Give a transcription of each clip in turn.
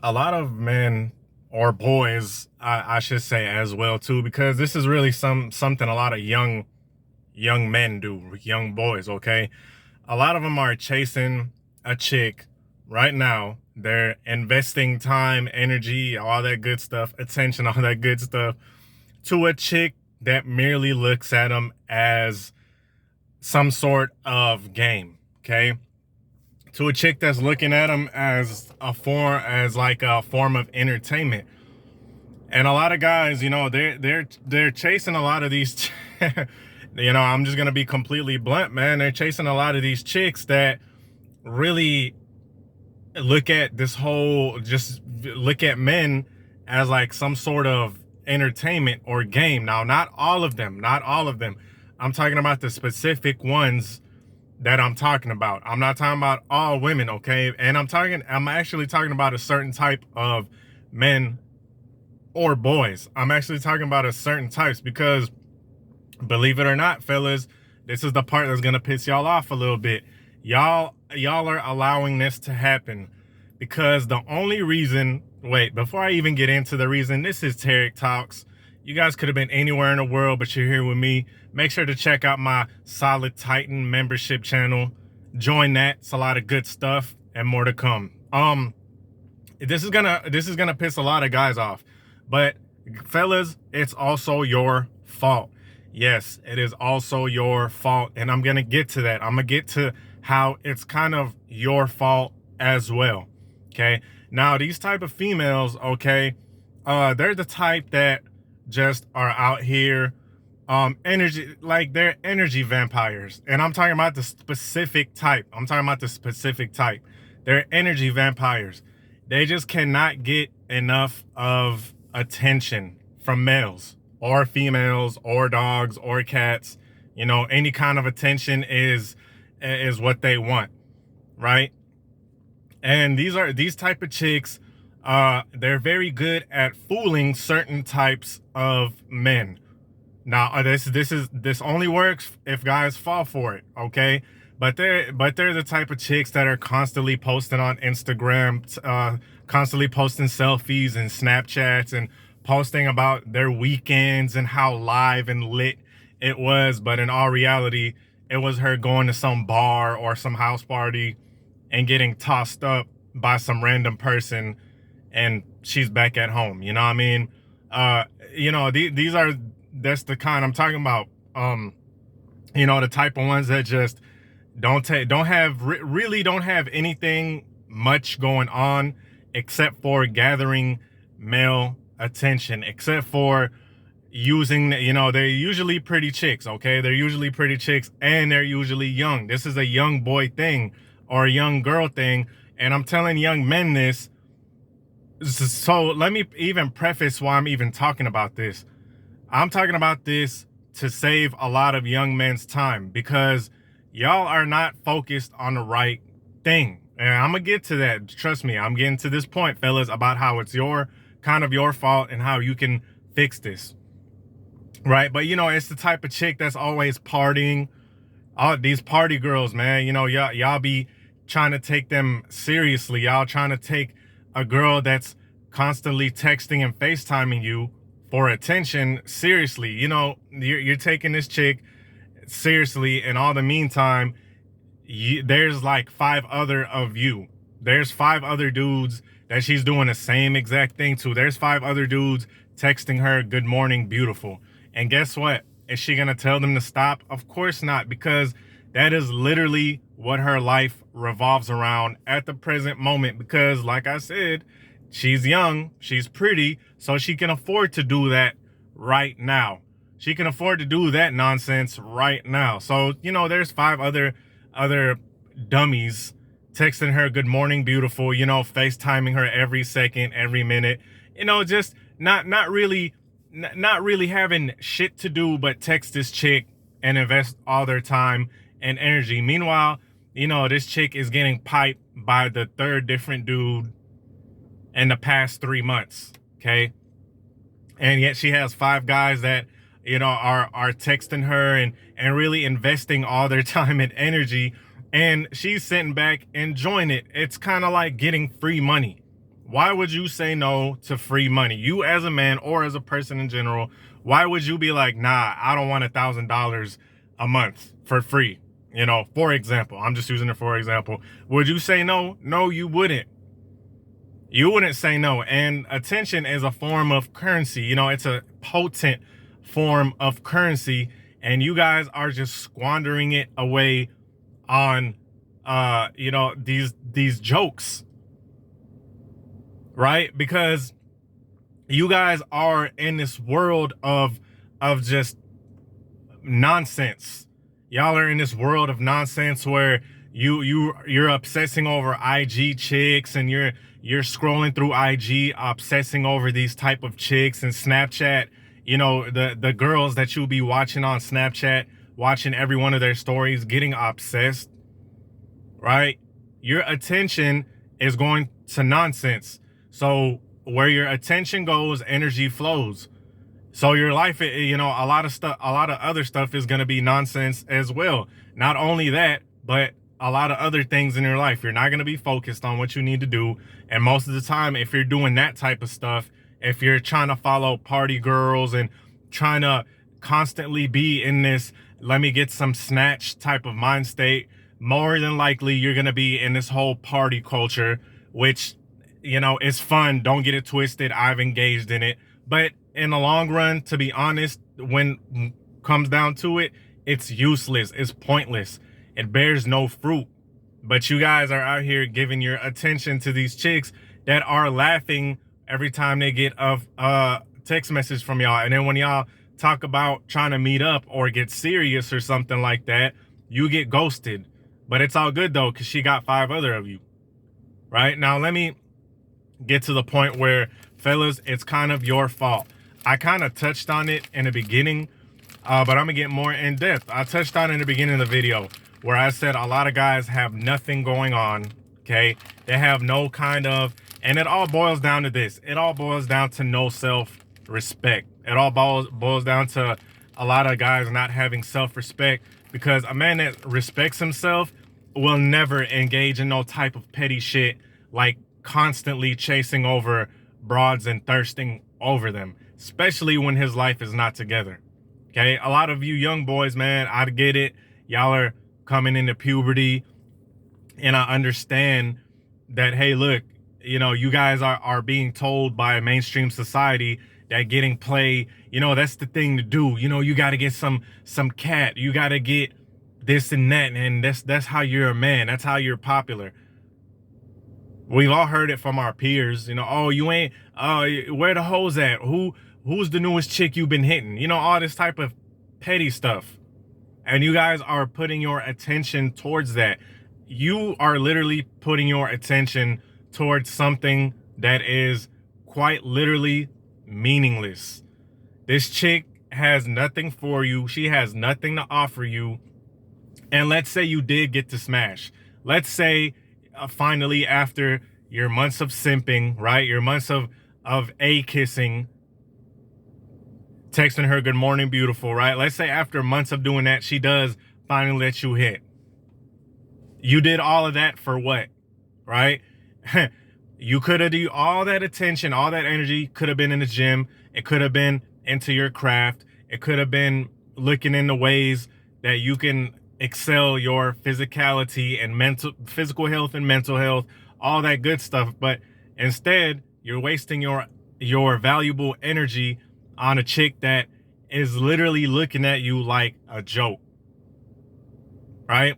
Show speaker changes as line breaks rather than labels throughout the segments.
A lot of men or boys, I should say as well too, because this is really something a lot of young men do, young boys. Okay, a lot of them are chasing a chick right now. They're investing time, energy, all that good stuff, attention, all that good stuff to a chick that merely looks at them as some sort of game. Okay, to a chick that's looking at them as like a form of entertainment. And a lot of guys, they're chasing a lot of these I'm just going to be completely blunt, man. They're chasing a lot of these chicks that really look at just look at men as like some sort of entertainment or game. Now, not all of them. I'm talking about the specific ones that I'm talking about. I'm not talking about all women, okay? And I'm actually talking about a certain type of men or boys. I'm actually talking about a certain types because, believe it or not, fellas, this is the part that's gonna piss y'all off a little bit. Y'all are allowing this to happen because the only reason, wait, before I even get into the reason, this is Tarik Talks. You guys could have been anywhere in the world, but you're here with me. Make sure to check out my Solid Titan membership channel. Join that. It's a lot of good stuff and more to come. This is gonna piss a lot of guys off, but fellas, it's also your fault. Yes, it is also your fault, and I'm gonna get to that. I'm gonna get to how it's kind of your fault as well. Okay, now these type of females, okay, they're the type that just are out here, energy, like they're energy vampires, and I'm talking about the specific type. They're energy vampires. They just cannot get enough of attention from males or females or dogs or cats. Any kind of attention is what they want, right? And these type of chicks, they're very good at fooling certain types of men. Now, this only works if guys fall for it, okay? But they're the type of chicks that are constantly posting on Instagram, constantly posting selfies and Snapchats and posting about their weekends and how live and lit it was. But in all reality, it was her going to some bar or some house party and getting tossed up by some random person, and she's back at home. You know what I mean? These are that's the kind I'm talking about. The type of ones that just really don't have anything much going on except for gathering male attention, except for using, they're usually pretty chicks, okay? They're usually pretty chicks, and they're usually young. This is a young boy thing or a young girl thing, and I'm telling young men this. So let me even preface why I'm even talking about this. I'm talking about this to save a lot of young men's time because y'all are not focused on the right thing. And I'm gonna get to that. Trust me, I'm getting to this point, fellas, about how it's kind of your fault and how you can fix this. Right? But it's the type of chick that's always partying. All these party girls, man. Y'all be trying to take them seriously. Y'all trying to take a girl that's constantly texting and FaceTiming you for attention seriously. You're taking this chick seriously, and all the meantime, there's like five other of you. There's five other dudes that she's doing the same exact thing to. There's five other dudes texting her, "Good morning, beautiful." And guess what? Is she gonna tell them to stop? Of course not, because that is literally what her life revolves around at the present moment. Because like I said, she's young, she's pretty, so she can afford to do that right now. She can afford to do that nonsense right now. So, there's five other dummies texting her, "Good morning, beautiful," FaceTiming her every second, every minute, just not really having shit to do but text this chick and invest all their time and energy. Meanwhile, this chick is getting piped by the third different dude in the past 3 months, okay? And yet she has five guys that, are texting her and really investing all their time and energy, and she's sitting back enjoying it. It's kind of like getting free money. Why would you say no to free money? You as a man or as a person in general, why would you be like, nah, I don't want $1,000 a month for free? You know, for example, I'm just using it for example. Would you say no? No, you wouldn't. You wouldn't say no. And attention is a form of currency. You know, it's a potent form of currency. And you guys are just squandering it away on, you know, these jokes, right? Because you guys are in this world of just nonsense. Y'all are in this world of nonsense where you're obsessing over IG chicks, and you're scrolling through IG obsessing over these type of chicks, and Snapchat, you know, the girls that you'll be watching on Snapchat, watching every one of their stories, getting obsessed, right? Your attention is going to nonsense. So where your attention goes, energy flows. So your life, you know, a lot of other stuff is going to be nonsense as well. Not only that, but a lot of other things in your life. You're not going to be focused on what you need to do. And most of the time, if you're doing that type of stuff, if you're trying to follow party girls and trying to constantly be in this, let me get some snatch type of mind state, more than likely you're going to be in this whole party culture, which, you know, is fun. Don't get it twisted. I've engaged in it. But in the long run, to be honest, when it comes down to it, it's useless. It's pointless. It bears no fruit. But you guys are out here giving your attention to these chicks that are laughing every time they get a text message from y'all. And then when y'all talk about trying to meet up or get serious or something like that, you get ghosted. But it's all good though, because she got 5 other of you. Right? Now let me get to the point where, fellas, it's kind of your fault. I kind of touched on it in the beginning, but I'm gonna get more in depth. I touched on it in the beginning of the video where I said a lot of guys have nothing going on, okay? They have no kind of, and it all boils down to this. It all boils down to no self-respect. It all boils down to a lot of guys not having self-respect, because a man that respects himself will never engage in no type of petty shit like constantly chasing over broads and thirsting over them, especially when his life is not together. Okay, a lot of you young boys, man, I get it. Y'all are coming into puberty, and I understand that, hey, look, you know, you guys are being told by mainstream society that getting play, you know, that's the thing to do. You know, you got to get some cat, you got to get this and that, and that's how you're a man. That's how you're popular. We've all heard it from our peers, you know, oh, you ain't, where the hoes at? Who's the newest chick you've been hitting? You know, all this type of petty stuff. And you guys are putting your attention towards that. You are literally putting your attention towards something that is quite literally meaningless. This chick has nothing for you. She has nothing to offer you. And let's say you did get to smash. Let's say finally, after your months of simping, right? Your months of kissing, texting her good morning beautiful, right? Let's say after months of doing that, she does finally let you hit. You did all of that for what, right? You could have done all that attention, all that energy could have been in the gym. It could have been into your craft. It could have been looking into ways that you can excel your physicality and physical health and mental health, all that good stuff. But instead, you're wasting your valuable energy on a chick that is literally looking at you like a joke, right?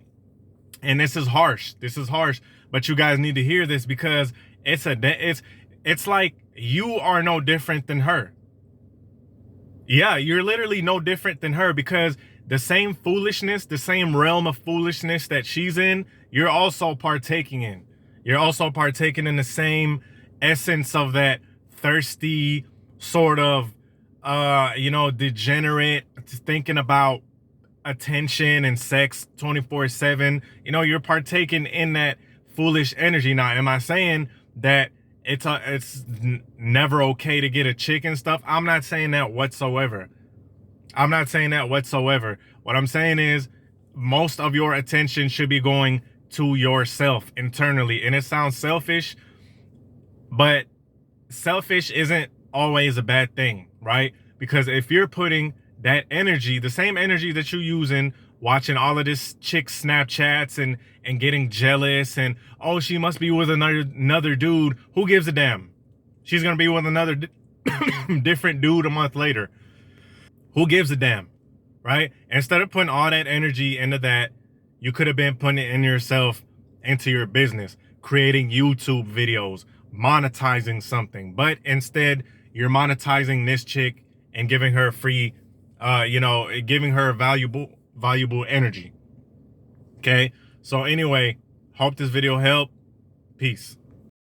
And this is harsh. This is harsh, but you guys need to hear this, because it's like you are no different than her. Yeah, you're literally no different than her, because the same foolishness, the same realm of foolishness that she's in, you're also partaking in. You're also partaking in the same essence of that thirsty sort of, you know, degenerate, thinking about attention and sex 24/7. You know, you're partaking in that foolish energy. Now, am I saying that it's never okay to get a chick and stuff? I'm not saying that whatsoever. I'm not saying that whatsoever. What I'm saying is most of your attention should be going to yourself internally. And it sounds selfish, but selfish isn't always a bad thing, right? Because if you're putting that energy, the same energy that you're using watching all of this chick Snapchats and getting jealous and, oh, she must be with another dude, who gives a damn? She's gonna be with another different dude a month later. Who gives a damn, right? Instead of putting all that energy into that, you could have been putting it in yourself, into your business, creating YouTube videos, monetizing something. But instead, you're monetizing this chick and giving her free, giving her valuable energy. Okay. So anyway, hope this video helped. Peace.